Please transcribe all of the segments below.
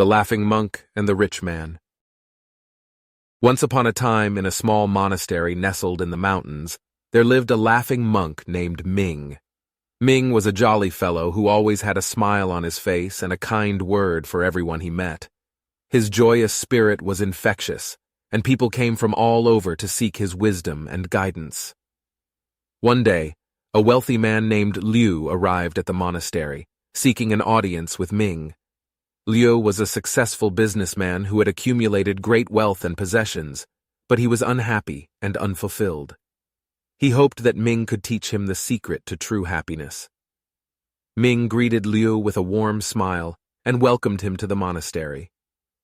The Laughing Monk and the Rich Man. Once upon a time, in a small monastery nestled in the mountains, there lived a laughing monk named Ming. Ming was a jolly fellow who always had a smile on his face and a kind word for everyone he met. His joyous spirit was infectious, and people came from all over to seek his wisdom and guidance. One day, a wealthy man named Liu arrived at the monastery, seeking an audience with Ming. Liu was a successful businessman who had accumulated great wealth and possessions, but he was unhappy and unfulfilled. He hoped that Ming could teach him the secret to true happiness. Ming greeted Liu with a warm smile and welcomed him to the monastery.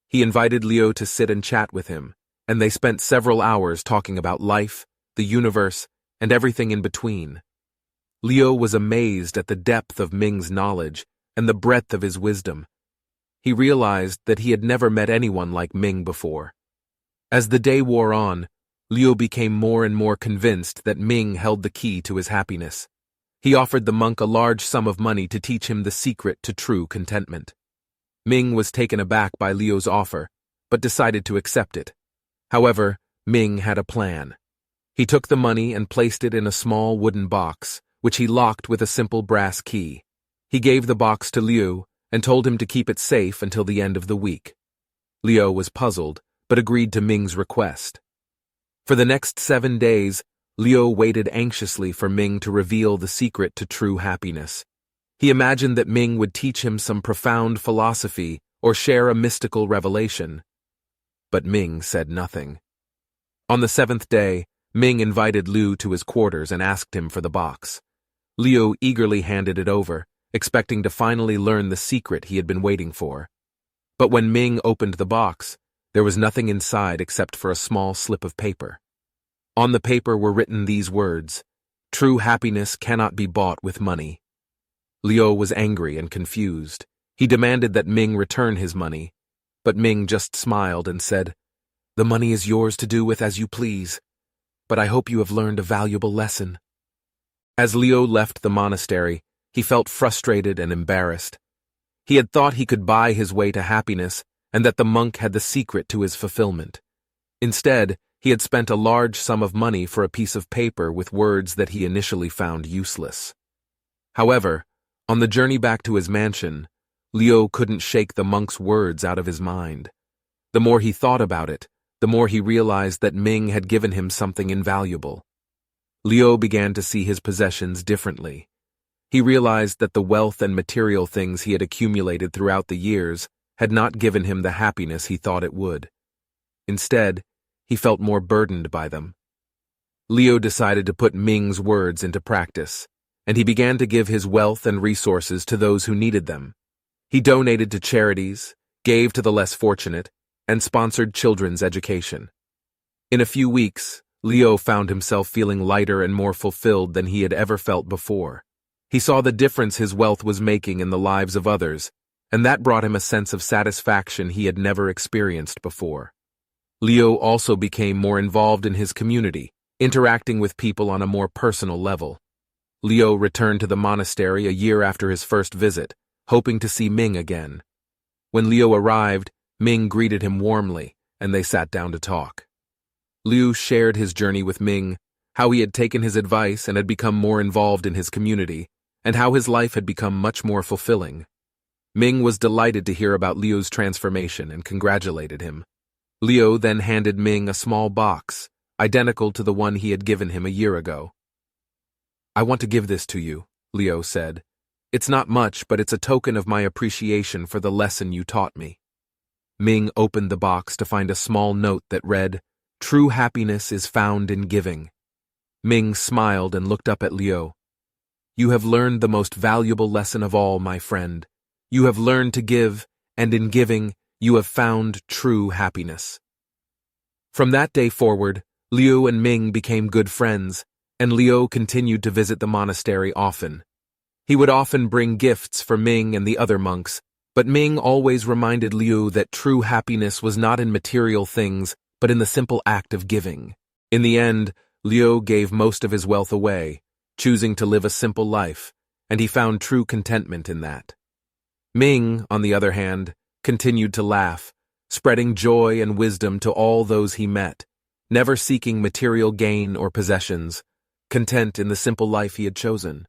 He invited Liu to sit and chat with him, and they spent several hours talking about life, the universe, and everything in between. Liu was amazed at the depth of Ming's knowledge and the breadth of his wisdom. He realized that he had never met anyone like Ming before. As the day wore on, Liu became more and more convinced that Ming held the key to his happiness. He offered the monk a large sum of money to teach him the secret to true contentment. Ming was taken aback by Liu's offer, but decided to accept it. However, Ming had a plan. He took the money and placed it in a small wooden box, which he locked with a simple brass key. He gave the box to Liu and told him to keep it safe until the end of the week. Liu was puzzled, but agreed to Ming's request. For the next 7 days, Liu waited anxiously for Ming to reveal the secret to true happiness. He imagined that Ming would teach him some profound philosophy or share a mystical revelation. But Ming said nothing. On the 7th day, Ming invited Liu to his quarters and asked him for the box. Liu eagerly handed it over, expecting to finally learn the secret he had been waiting for. But when Ming opened the box, there was nothing inside except for a small slip of paper. On the paper were written these words: "True happiness cannot be bought with money." Liu was angry and confused. He demanded that Ming return his money, but Ming just smiled and said, "The money is yours to do with as you please, but I hope you have learned a valuable lesson." As Liu left the monastery, he felt frustrated and embarrassed. He had thought he could buy his way to happiness and that the monk had the secret to his fulfillment. Instead, he had spent a large sum of money for a piece of paper with words that he initially found useless. However, on the journey back to his mansion, Liu couldn't shake the monk's words out of his mind. The more he thought about it, the more he realized that Ming had given him something invaluable. Liu began to see his possessions differently. He realized that the wealth and material things he had accumulated throughout the years had not given him the happiness he thought it would. Instead, he felt more burdened by them. Liu decided to put Ming's words into practice, and he began to give his wealth and resources to those who needed them. He donated to charities, gave to the less fortunate, and sponsored children's education. In a few weeks, Liu found himself feeling lighter and more fulfilled than he had ever felt before. He saw the difference his wealth was making in the lives of others, and that brought him a sense of satisfaction he had never experienced before. Liu also became more involved in his community, interacting with people on a more personal level. Liu returned to the monastery a year after his first visit, hoping to see Ming again. When Liu arrived, Ming greeted him warmly, and they sat down to talk. Liu shared his journey with Ming, how he had taken his advice and had become more involved in his community, and how his life had become much more fulfilling. Ming was delighted to hear about Liu's transformation and congratulated him. Liu then handed Ming a small box, identical to the one he had given him a year ago. "I want to give this to you," Liu said. "It's not much, but it's a token of my appreciation for the lesson you taught me." Ming opened the box to find a small note that read, "True happiness is found in giving." Ming smiled and looked up at Liu. "You have learned the most valuable lesson of all, my friend. You have learned to give, and in giving, you have found true happiness." From that day forward, Liu and Ming became good friends, and Liu continued to visit the monastery often. He would often bring gifts for Ming and the other monks, but Ming always reminded Liu that true happiness was not in material things, but in the simple act of giving. In the end, Liu gave most of his wealth away, choosing to live a simple life, and he found true contentment in that. Ming, on the other hand, continued to laugh, spreading joy and wisdom to all those he met, never seeking material gain or possessions, content in the simple life he had chosen.